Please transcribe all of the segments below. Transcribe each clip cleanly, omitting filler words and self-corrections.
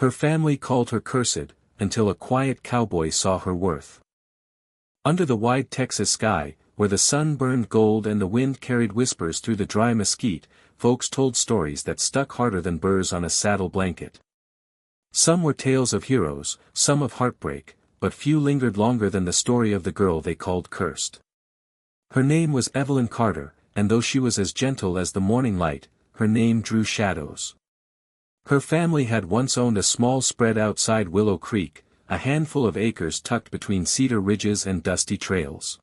Her family called her cursed, until a quiet cowboy saw her worth. Under the wide Texas sky, where the sun burned gold and the wind carried whispers through the dry mesquite, folks told stories that stuck harder than burrs on a saddle blanket. Some were tales of heroes, some of heartbreak, but few lingered longer than the story of the girl they called cursed. Her name was Evelyn Carter, and though she was as gentle as the morning light, her name drew shadows. Her family had once owned a small spread outside Willow Creek, a handful of acres tucked between cedar ridges and dusty trails.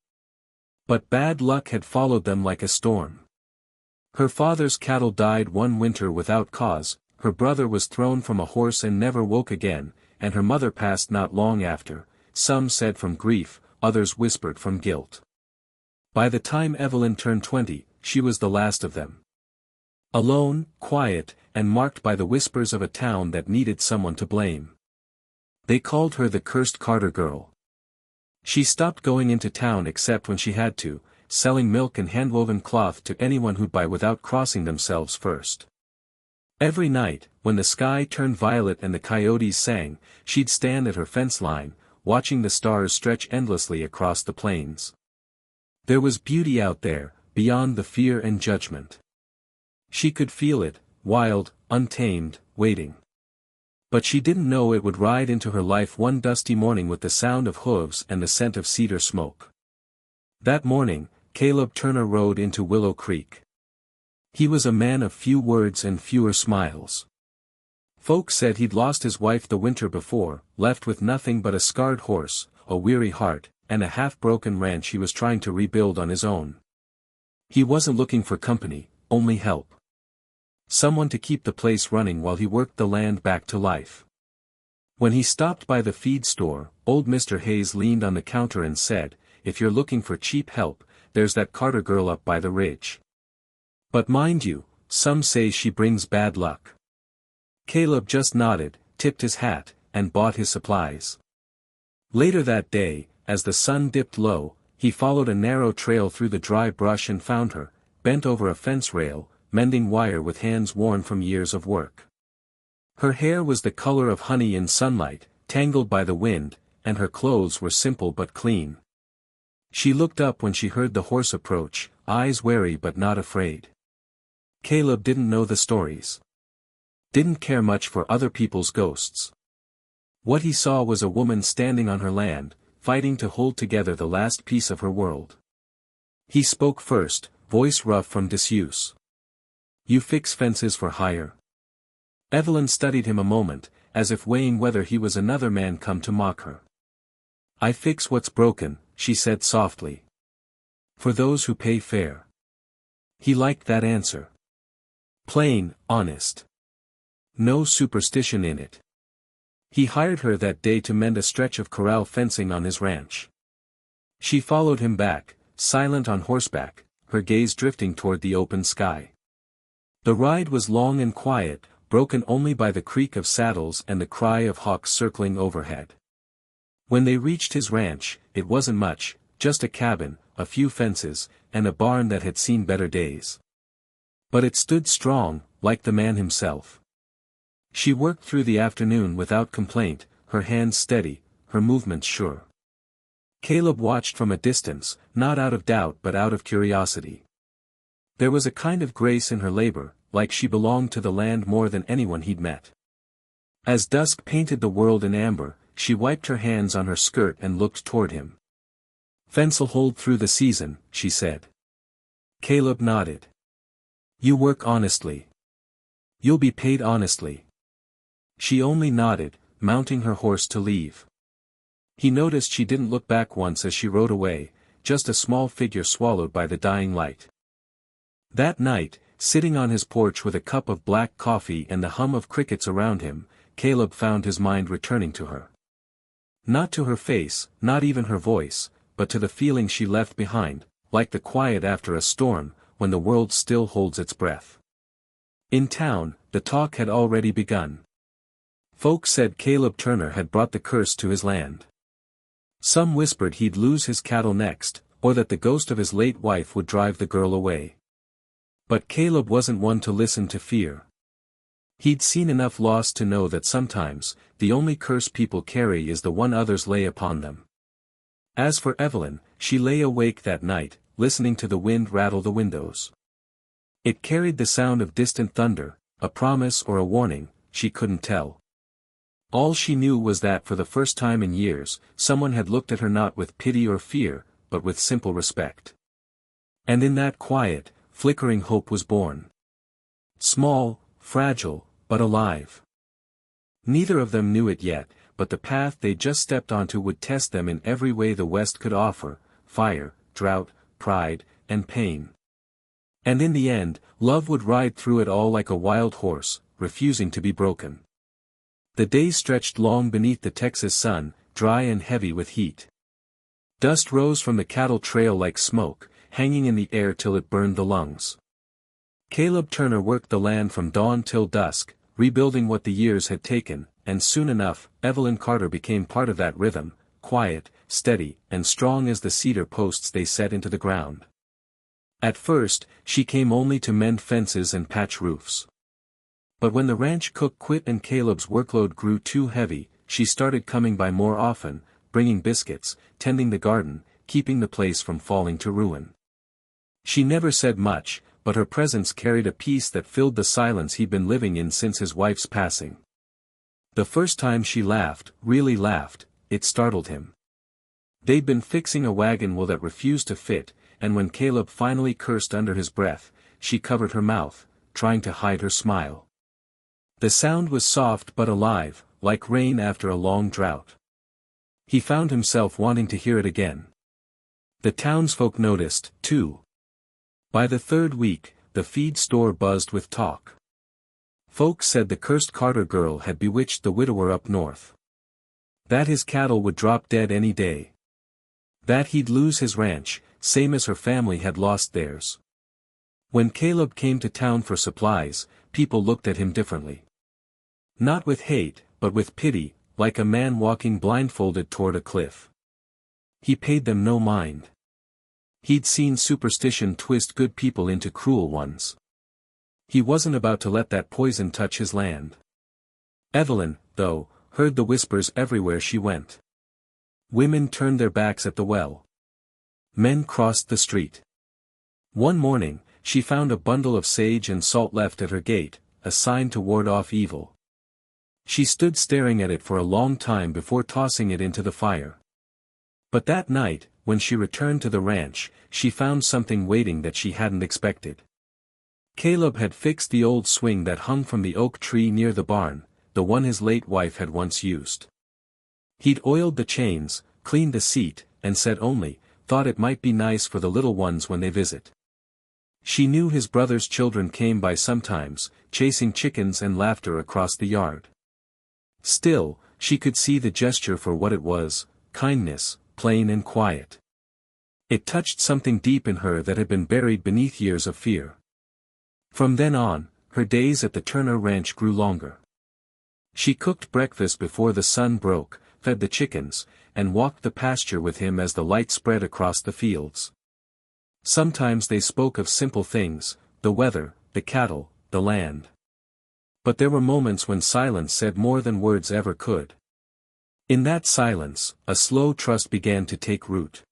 But bad luck had followed them like a storm. Her father's cattle died one winter without cause, her brother was thrown from a horse and never woke again, and her mother passed not long after, some said from grief, others whispered from guilt. By the time Evelyn turned 20, she was the last of them. Alone, quiet, and marked by the whispers of a town that needed someone to blame. They called her the cursed Carter girl. She stopped going into town except when she had to, selling milk and handwoven cloth to anyone who'd buy without crossing themselves first. Every night, when the sky turned violet and the coyotes sang, she'd stand at her fence line, watching the stars stretch endlessly across the plains. There was beauty out there, beyond the fear and judgment. She could feel it, wild, untamed, waiting. But she didn't know it would ride into her life one dusty morning with the sound of hooves and the scent of cedar smoke. That morning, Caleb Turner rode into Willow Creek. He was a man of few words and fewer smiles. Folks said he'd lost his wife the winter before, left with nothing but a scarred horse, a weary heart, and a half-broken ranch he was trying to rebuild on his own. He wasn't looking for company, only help. Someone to keep the place running while he worked the land back to life. When he stopped by the feed store, old Mr. Hayes leaned on the counter and said, "If you're looking for cheap help, there's that Carter girl up by the ridge. But mind you, some say she brings bad luck." Caleb just nodded, tipped his hat, and bought his supplies. Later that day, as the sun dipped low, he followed a narrow trail through the dry brush and found her, bent over a fence rail, mending wire with hands worn from years of work. Her hair was the color of honey in sunlight, tangled by the wind, and her clothes were simple but clean. She looked up when she heard the horse approach, eyes wary but not afraid. Caleb didn't know the stories. Didn't care much for other people's ghosts. What he saw was a woman standing on her land, fighting to hold together the last piece of her world. He spoke first, voice rough from disuse. "You fix fences for hire?" Evelyn studied him a moment, as if weighing whether he was another man come to mock her. "I fix what's broken," she said softly. "For those who pay fair." He liked that answer. Plain, honest. No superstition in it. He hired her that day to mend a stretch of corral fencing on his ranch. She followed him back, silent on horseback, her gaze drifting toward the open sky. The ride was long and quiet, broken only by the creak of saddles and the cry of hawks circling overhead. When they reached his ranch, it wasn't much, just a cabin, a few fences, and a barn that had seen better days. But it stood strong, like the man himself. She worked through the afternoon without complaint, her hands steady, her movements sure. Caleb watched from a distance, not out of doubt but out of curiosity. There was a kind of grace in her labor, like she belonged to the land more than anyone he'd met. As dusk painted the world in amber, she wiped her hands on her skirt and looked toward him. "Fence'll hold through the season," she said. Caleb nodded. "You work honestly. You'll be paid honestly." She only nodded, mounting her horse to leave. He noticed she didn't look back once as she rode away, just a small figure swallowed by the dying light. That night, sitting on his porch with a cup of black coffee and the hum of crickets around him, Caleb found his mind returning to her. Not to her face, not even her voice, but to the feeling she left behind, like the quiet after a storm, when the world still holds its breath. In town, the talk had already begun. Folks said Caleb Turner had brought the curse to his land. Some whispered he'd lose his cattle next, or that the ghost of his late wife would drive the girl away. But Caleb wasn't one to listen to fear. He'd seen enough loss to know that sometimes, the only curse people carry is the one others lay upon them. As for Evelyn, she lay awake that night, listening to the wind rattle the windows. It carried the sound of distant thunder, a promise or a warning, she couldn't tell. All she knew was that for the first time in years, someone had looked at her not with pity or fear, but with simple respect. And in that quiet, flickering hope was born. Small, fragile, but alive. Neither of them knew it yet, but the path they just stepped onto would test them in every way the West could offer: fire, drought, pride, and pain. And in the end, love would ride through it all like a wild horse, refusing to be broken. The days stretched long beneath the Texas sun, dry and heavy with heat. Dust rose from the cattle trail like smoke, hanging in the air till it burned the lungs. Caleb Turner worked the land from dawn till dusk, rebuilding what the years had taken, and soon enough, Evelyn Carter became part of that rhythm, quiet, steady, and strong as the cedar posts they set into the ground. At first, she came only to mend fences and patch roofs. But when the ranch cook quit and Caleb's workload grew too heavy, she started coming by more often, bringing biscuits, tending the garden, keeping the place from falling to ruin. She never said much, but her presence carried a peace that filled the silence he'd been living in since his wife's passing. The first time she laughed, really laughed, it startled him. They'd been fixing a wagon wheel that refused to fit, and when Caleb finally cursed under his breath, she covered her mouth, trying to hide her smile. The sound was soft but alive, like rain after a long drought. He found himself wanting to hear it again. The townsfolk noticed, too. By the third week, the feed store buzzed with talk. Folks said the cursed Carter girl had bewitched the widower up north. That his cattle would drop dead any day. That he'd lose his ranch, same as her family had lost theirs. When Caleb came to town for supplies, people looked at him differently. Not with hate, but with pity, like a man walking blindfolded toward a cliff. He paid them no mind. He'd seen superstition twist good people into cruel ones. He wasn't about to let that poison touch his land. Evelyn, though, heard the whispers everywhere she went. Women turned their backs at the well. Men crossed the street. One morning, she found a bundle of sage and salt left at her gate, a sign to ward off evil. She stood staring at it for a long time before tossing it into the fire. But that night, when she returned to the ranch, she found something waiting that she hadn't expected. Caleb had fixed the old swing that hung from the oak tree near the barn, the one his late wife had once used. He'd oiled the chains, cleaned the seat, and said only, thought it might be nice for the little ones when they visit. She knew his brother's children came by sometimes, chasing chickens and laughter across the yard. Still, she could see the gesture for what it was, kindness, plain and quiet. It touched something deep in her that had been buried beneath years of fear. From then on, her days at the Turner Ranch grew longer. She cooked breakfast before the sun broke, fed the chickens, and walked the pasture with him as the light spread across the fields. Sometimes they spoke of simple things, the weather, the cattle, the land. But there were moments when silence said more than words ever could. In that silence, a slow trust began to take root.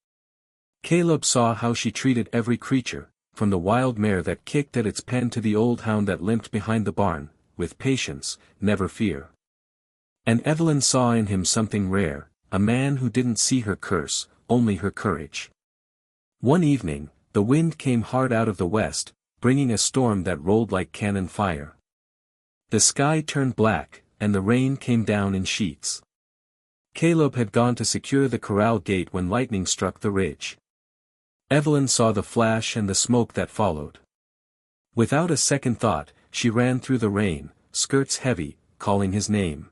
Caleb saw how she treated every creature, from the wild mare that kicked at its pen to the old hound that limped behind the barn, with patience, never fear. And Evelyn saw in him something rare, a man who didn't see her curse, only her courage. One evening, the wind came hard out of the west, bringing a storm that rolled like cannon fire. The sky turned black, and the rain came down in sheets. Caleb had gone to secure the corral gate when lightning struck the ridge. Evelyn saw the flash and the smoke that followed. Without a second thought, she ran through the rain, skirts heavy, calling his name.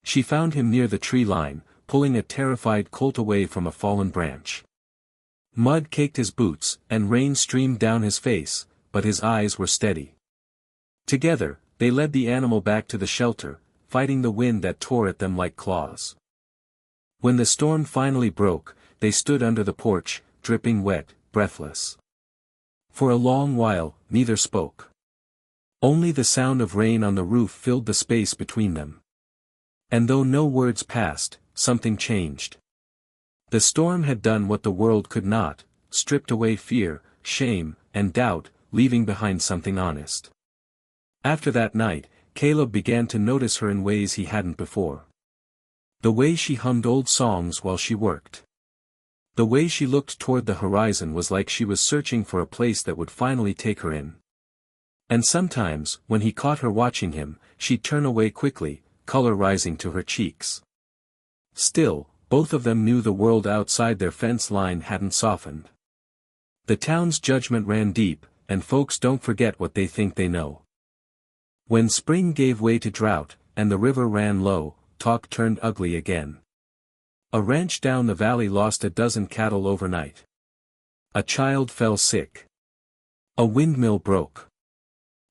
She found him near the tree line, pulling a terrified colt away from a fallen branch. Mud caked his boots, and rain streamed down his face, but his eyes were steady. Together, they led the animal back to the shelter, fighting the wind that tore at them like claws. When the storm finally broke, they stood under the porch, dripping wet, breathless. For a long while, neither spoke. Only the sound of rain on the roof filled the space between them. And though no words passed, something changed. The storm had done what the world could not, stripped away fear, shame, and doubt, leaving behind something honest. After that night, Caleb began to notice her in ways he hadn't before. The way she hummed old songs while she worked. The way she looked toward the horizon was like she was searching for a place that would finally take her in. And sometimes, when he caught her watching him, she'd turn away quickly, color rising to her cheeks. Still, both of them knew the world outside their fence line hadn't softened. The town's judgment ran deep, and folks don't forget what they think they know. When spring gave way to drought, and the river ran low, talk turned ugly again. A ranch down the valley lost a dozen cattle overnight. A child fell sick. A windmill broke.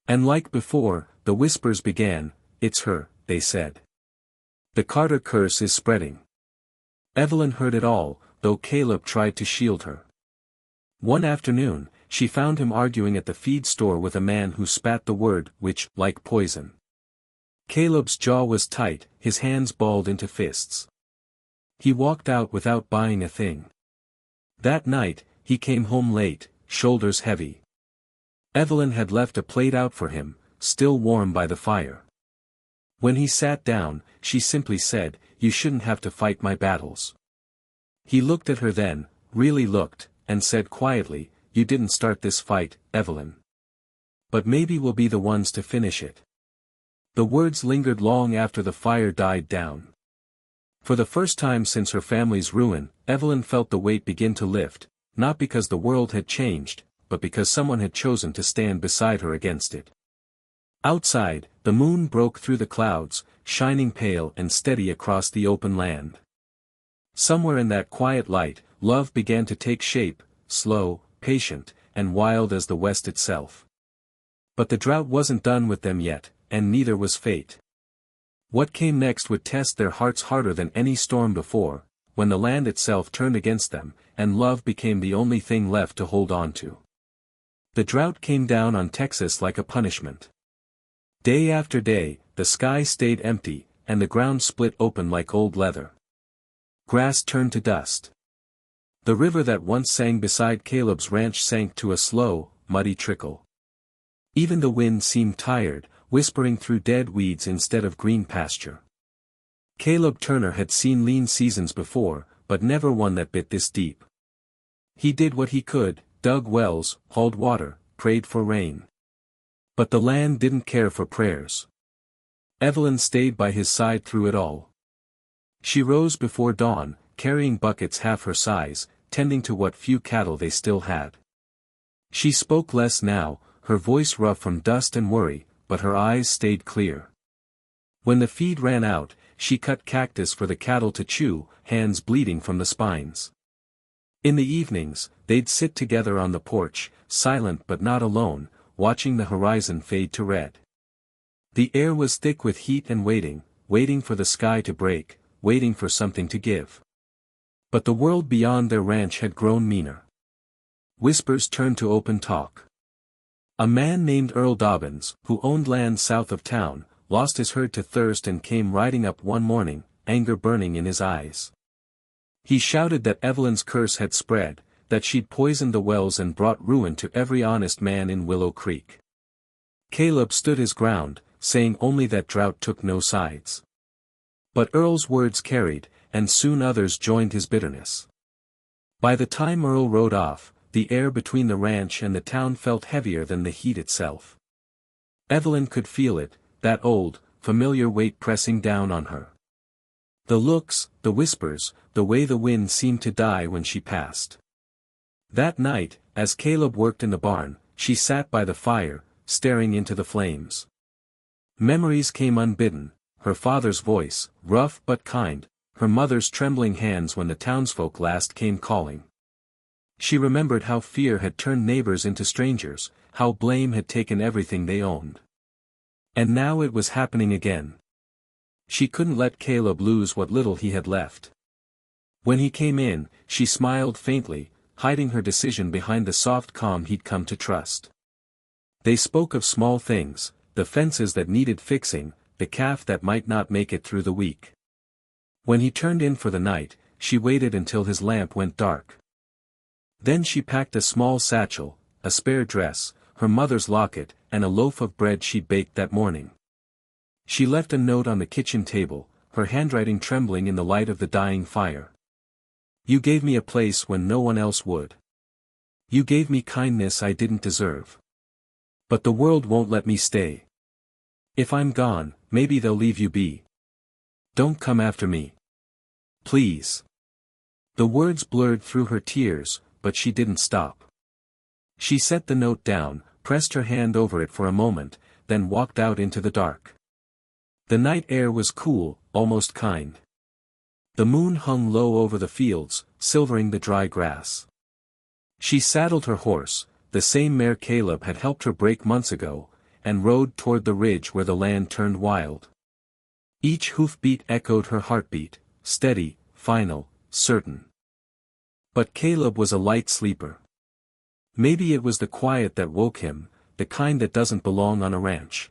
And like before, the whispers began, "It's her," they said. "The Carter curse is spreading." Evelyn heard it all, though Caleb tried to shield her. One afternoon, she found him arguing at the feed store with a man who spat the word which, like poison. Caleb's jaw was tight, his hands balled into fists. He walked out without buying a thing. That night, he came home late, shoulders heavy. Evelyn had left a plate out for him, still warm by the fire. When he sat down, she simply said, "You shouldn't have to fight my battles." He looked at her then, really looked, and said quietly, "You didn't start this fight, Evelyn. But maybe we'll be the ones to finish it." The words lingered long after the fire died down. For the first time since her family's ruin, Evelyn felt the weight begin to lift, not because the world had changed, but because someone had chosen to stand beside her against it. Outside, the moon broke through the clouds, shining pale and steady across the open land. Somewhere in that quiet light, love began to take shape, slow, patient, and wild as the West itself. But the drought wasn't done with them yet, and neither was fate. What came next would test their hearts harder than any storm before, when the land itself turned against them, and love became the only thing left to hold on to. The drought came down on Texas like a punishment. Day after day, the sky stayed empty, and the ground split open like old leather. Grass turned to dust. The river that once sang beside Caleb's ranch sank to a slow, muddy trickle. Even the wind seemed tired, whispering through dead weeds instead of green pasture. Caleb Turner had seen lean seasons before, but never one that bit this deep. He did what he could, dug wells, hauled water, prayed for rain. But the land didn't care for prayers. Evelyn stayed by his side through it all. She rose before dawn, carrying buckets half her size, tending to what few cattle they still had. She spoke less now, her voice rough from dust and worry, but her eyes stayed clear. When the feed ran out, she cut cactus for the cattle to chew, hands bleeding from the spines. In the evenings, they'd sit together on the porch, silent but not alone, watching the horizon fade to red. The air was thick with heat and waiting, waiting for the sky to break, waiting for something to give. But the world beyond their ranch had grown meaner. Whispers turned to open talk. A man named Earl Dobbins, who owned land south of town, lost his herd to thirst and came riding up one morning, anger burning in his eyes. He shouted that Evelyn's curse had spread, that she'd poisoned the wells and brought ruin to every honest man in Willow Creek. Caleb stood his ground, saying only that drought took no sides. But Earl's words carried, and soon others joined his bitterness. By the time Earl rode off, the air between the ranch and the town felt heavier than the heat itself. Evelyn could feel it, that old, familiar weight pressing down on her. The looks, the whispers, the way the wind seemed to die when she passed. That night, as Caleb worked in the barn, she sat by the fire, staring into the flames. Memories came unbidden, her father's voice, rough but kind, her mother's trembling hands when the townsfolk last came calling. She remembered how fear had turned neighbors into strangers, how blame had taken everything they owned. And now it was happening again. She couldn't let Caleb lose what little he had left. When he came in, she smiled faintly, hiding her decision behind the soft calm he'd come to trust. They spoke of small things, the fences that needed fixing, the calf that might not make it through the week. When he turned in for the night, she waited until his lamp went dark. Then she packed a small satchel, a spare dress, her mother's locket, and a loaf of bread she'd baked that morning. She left a note on the kitchen table, her handwriting trembling in the light of the dying fire. You gave me a place when no one else would. You gave me kindness I didn't deserve. But the world won't let me stay. If I'm gone, maybe they'll leave you be. Don't come after me. Please. The words blurred through her tears, but she didn't stop. She set the note down, pressed her hand over it for a moment, then walked out into the dark. The night air was cool, almost kind. The moon hung low over the fields, silvering the dry grass. She saddled her horse, the same mare Caleb had helped her break months ago, and rode toward the ridge where the land turned wild. Each hoofbeat echoed her heartbeat, steady, final, certain. But Caleb was a light sleeper. Maybe it was the quiet that woke him, the kind that doesn't belong on a ranch.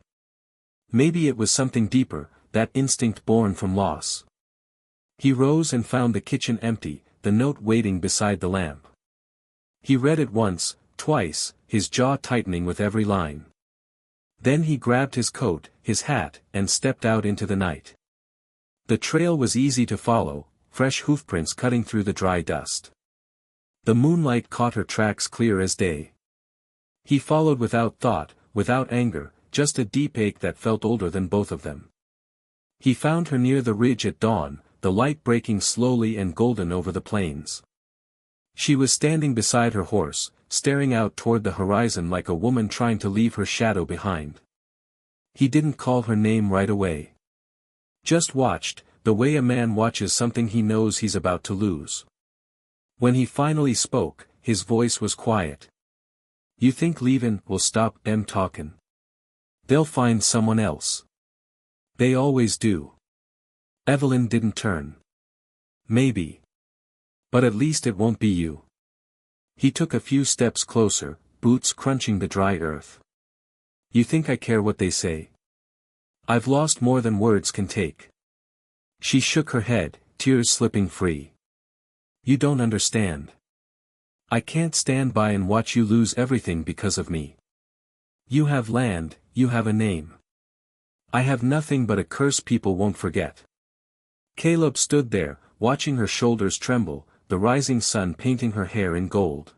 Maybe it was something deeper, that instinct born from loss. He rose and found the kitchen empty, the note waiting beside the lamp. He read it once, twice, his jaw tightening with every line. Then he grabbed his coat, his hat, and stepped out into the night. The trail was easy to follow, fresh hoofprints cutting through the dry dust. The moonlight caught her tracks clear as day. He followed without thought, without anger, just a deep ache that felt older than both of them. He found her near the ridge at dawn, the light breaking slowly and golden over the plains. She was standing beside her horse, staring out toward the horizon like a woman trying to leave her shadow behind. He didn't call her name right away. Just watched, the way a man watches something he knows he's about to lose. When he finally spoke, his voice was quiet. You think leavin' will stop them talkin'? They'll find someone else. They always do. Evelyn didn't turn. Maybe. But at least it won't be you. He took a few steps closer, boots crunching the dry earth. You think I care what they say? I've lost more than words can take. She shook her head, tears slipping free. You don't understand. I can't stand by and watch you lose everything because of me. You have land, you have a name. I have nothing but a curse people won't forget. Caleb stood there, watching her shoulders tremble, the rising sun painting her hair in gold.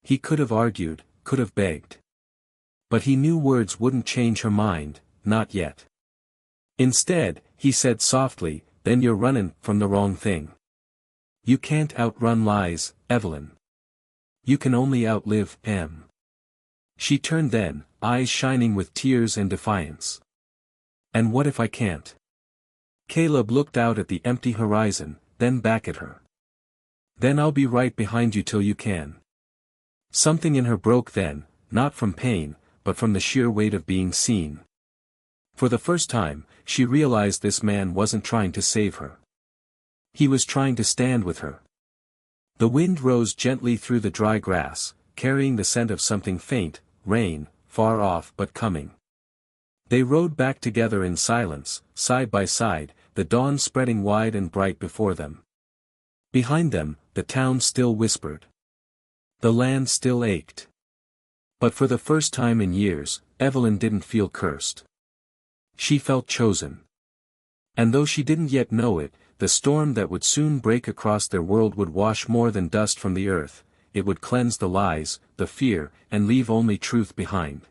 He could have argued, could have begged. But he knew words wouldn't change her mind, not yet. Instead, he said softly, then you're running from the wrong thing. You can't outrun lies, Evelyn. You can only outlive them. She turned then, eyes shining with tears and defiance. And what if I can't? Caleb looked out at the empty horizon, then back at her. Then I'll be right behind you till you can. Something in her broke then, not from pain, but from the sheer weight of being seen. For the first time, she realized this man wasn't trying to save her. He was trying to stand with her. The wind rose gently through the dry grass, carrying the scent of something faint, rain, far off but coming. They rode back together in silence, side by side, the dawn spreading wide and bright before them. Behind them, the town still whispered. The land still ached. But for the first time in years, Evelyn didn't feel cursed. She felt chosen. And though she didn't yet know it, the storm that would soon break across their world would wash more than dust from the earth, it would cleanse the lies, the fear, and leave only truth behind.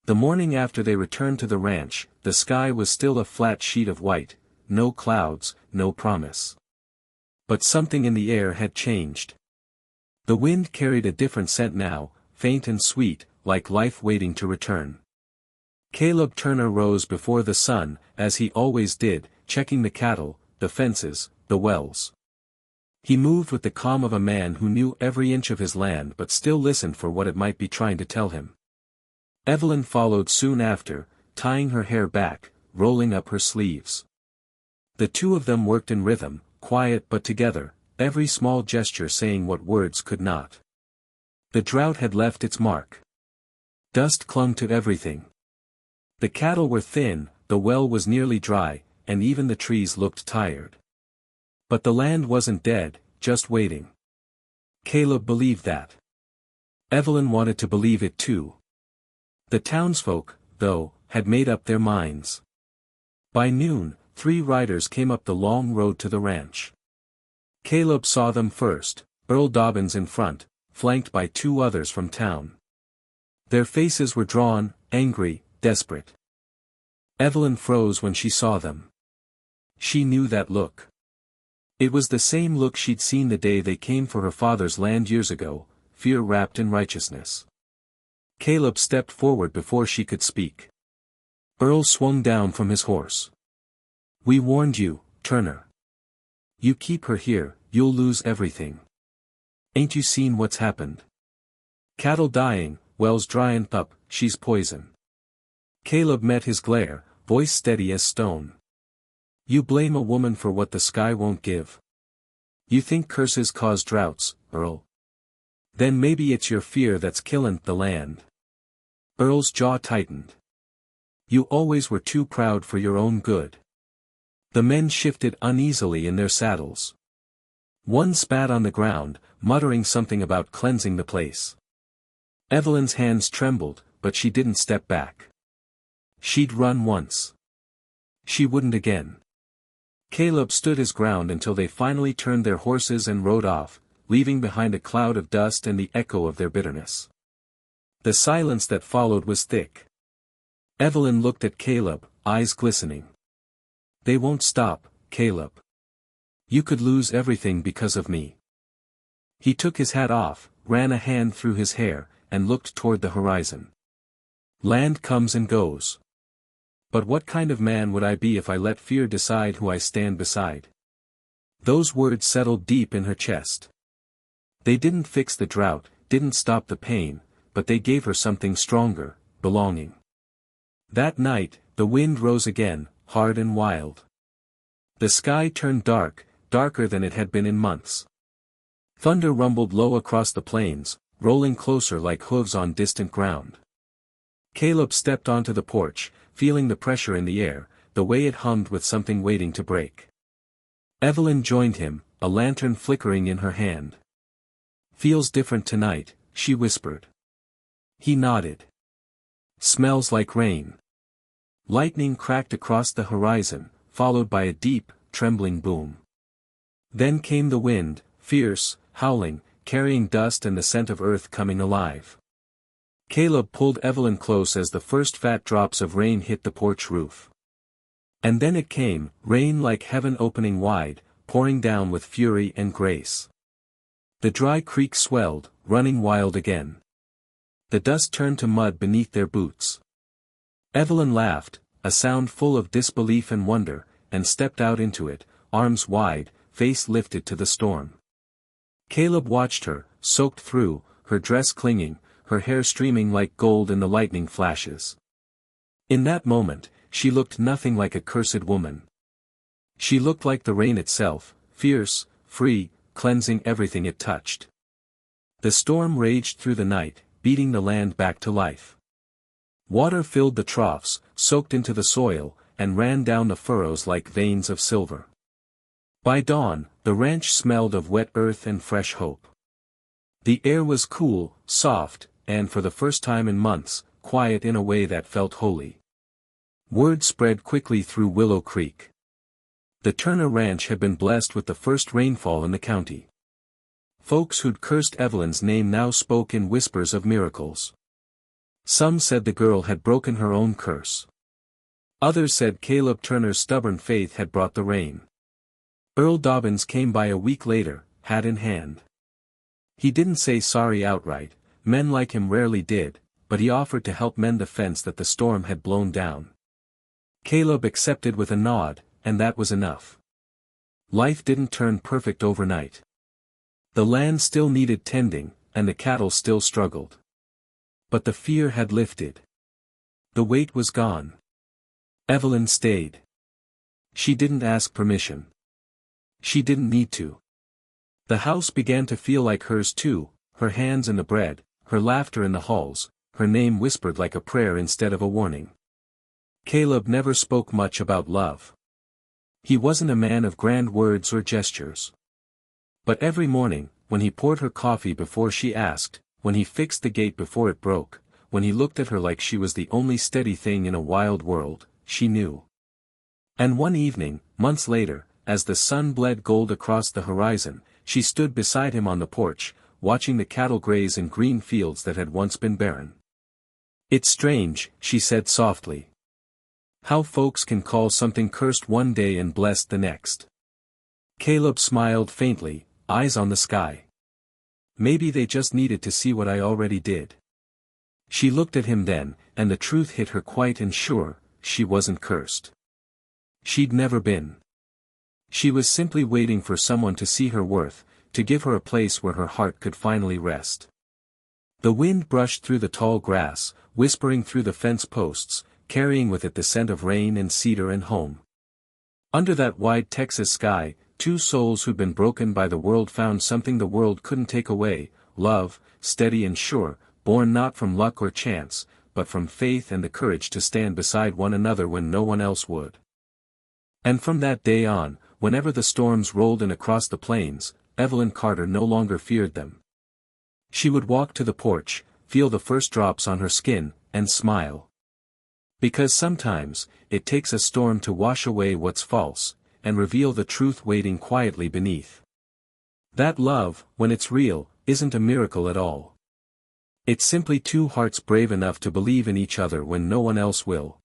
The morning after they returned to the ranch, the sky was still a flat sheet of white, no clouds, no promise. But something in the air had changed. The wind carried a different scent now, faint and sweet, like life waiting to return. Caleb Turner rose before the sun, as he always did, checking the cattle, the fences, the wells. He moved with the calm of a man who knew every inch of his land but still listened for what it might be trying to tell him. Evelyn followed soon after, tying her hair back, rolling up her sleeves. The two of them worked in rhythm, quiet but together, every small gesture saying what words could not. The drought had left its mark. Dust clung to everything. The cattle were thin, the well was nearly dry, and even the trees looked tired. But the land wasn't dead, just waiting. Caleb believed that. Evelyn wanted to believe it too. The townsfolk, though, had made up their minds. By noon, 3 riders came up the long road to the ranch. Caleb saw them first, Earl Dobbins in front, flanked by 2 others from town. Their faces were drawn, angry, desperate. Evelyn froze when she saw them. She knew that look. It was the same look she'd seen the day they came for her father's land years ago, fear wrapped in righteousness. Caleb stepped forward before she could speak. Earl swung down from his horse. "We warned you, Turner. You keep her here, you'll lose everything. Ain't you seen what's happened? Cattle dying, wells dryin' up, she's poison." Caleb met his glare, voice steady as stone. "You blame a woman for what the sky won't give? You think curses cause droughts, Earl? Then maybe it's your fear that's killin' the land." Earl's jaw tightened. "You always were too proud for your own good." The men shifted uneasily in their saddles. One spat on the ground, muttering something about cleansing the place. Evelyn's hands trembled, but she didn't step back. She'd run once. She wouldn't again. Caleb stood his ground until they finally turned their horses and rode off, leaving behind a cloud of dust and the echo of their bitterness. The silence that followed was thick. Evelyn looked at Caleb, eyes glistening. "They won't stop, Caleb. You could lose everything because of me." He took his hat off, ran a hand through his hair, and looked toward the horizon. "Land comes and goes. But what kind of man would I be if I let fear decide who I stand beside?" Those words settled deep in her chest. They didn't fix the drought, didn't stop the pain, but they gave her something stronger, belonging. That night, the wind rose again, hard and wild. The sky turned dark, darker than it had been in months. Thunder rumbled low across the plains, rolling closer like hooves on distant ground. Caleb stepped onto the porch, feeling the pressure in the air, the way it hummed with something waiting to break. Evelyn joined him, a lantern flickering in her hand. "Feels different tonight," she whispered. He nodded. "Smells like rain." Lightning cracked across the horizon, followed by a deep, trembling boom. Then came the wind, fierce, howling, carrying dust and the scent of earth coming alive. Caleb pulled Evelyn close as the first fat drops of rain hit the porch roof. And then it came, rain like heaven opening wide, pouring down with fury and grace. The dry creek swelled, running wild again. The dust turned to mud beneath their boots. Evelyn laughed, a sound full of disbelief and wonder, and stepped out into it, arms wide, face lifted to the storm. Caleb watched her, soaked through, her dress clinging, her hair streaming like gold in the lightning flashes. In that moment, she looked nothing like a cursed woman. She looked like the rain itself, fierce, free, cleansing everything it touched. The storm raged through the night, beating the land back to life. Water filled the troughs, soaked into the soil, and ran down the furrows like veins of silver. By dawn, the ranch smelled of wet earth and fresh hope. The air was cool, soft, and for the first time in months, quiet in a way that felt holy. Word spread quickly through Willow Creek. The Turner Ranch had been blessed with the first rainfall in the county. Folks who'd cursed Evelyn's name now spoke in whispers of miracles. Some said the girl had broken her own curse. Others said Caleb Turner's stubborn faith had brought the rain. Earl Dobbins came by a week later, hat in hand. He didn't say sorry outright, men like him rarely did, but he offered to help mend the fence that the storm had blown down. Caleb accepted with a nod, and that was enough. Life didn't turn perfect overnight. The land still needed tending, and the cattle still struggled. But the fear had lifted. The weight was gone. Evelyn stayed. She didn't ask permission. She didn't need to. The house began to feel like hers too, her hands in the bread, her laughter in the halls, her name whispered like a prayer instead of a warning. Caleb never spoke much about love. He wasn't a man of grand words or gestures. But every morning, when he poured her coffee before she asked, when he fixed the gate before it broke, when he looked at her like she was the only steady thing in a wild world, she knew. And one evening, months later, as the sun bled gold across the horizon, she stood beside him on the porch, watching the cattle graze in green fields that had once been barren. "It's strange," she said softly. "How folks can call something cursed one day and blessed the next." Caleb smiled faintly, eyes on the sky. "Maybe they just needed to see what I already did." She looked at him then, and the truth hit her quiet and sure, she wasn't cursed. She'd never been. She was simply waiting for someone to see her worth, to give her a place where her heart could finally rest. The wind brushed through the tall grass, whispering through the fence posts, carrying with it the scent of rain and cedar and home. Under that wide Texas sky, two souls who'd been broken by the world found something the world couldn't take away, love, steady and sure, born not from luck or chance, but from faith and the courage to stand beside one another when no one else would. And from that day on, whenever the storms rolled in across the plains, Evelyn Carter no longer feared them. She would walk to the porch, feel the first drops on her skin, and smile. Because sometimes, it takes a storm to wash away what's false, and reveal the truth waiting quietly beneath. That love, when it's real, isn't a miracle at all. It's simply two hearts brave enough to believe in each other when no one else will.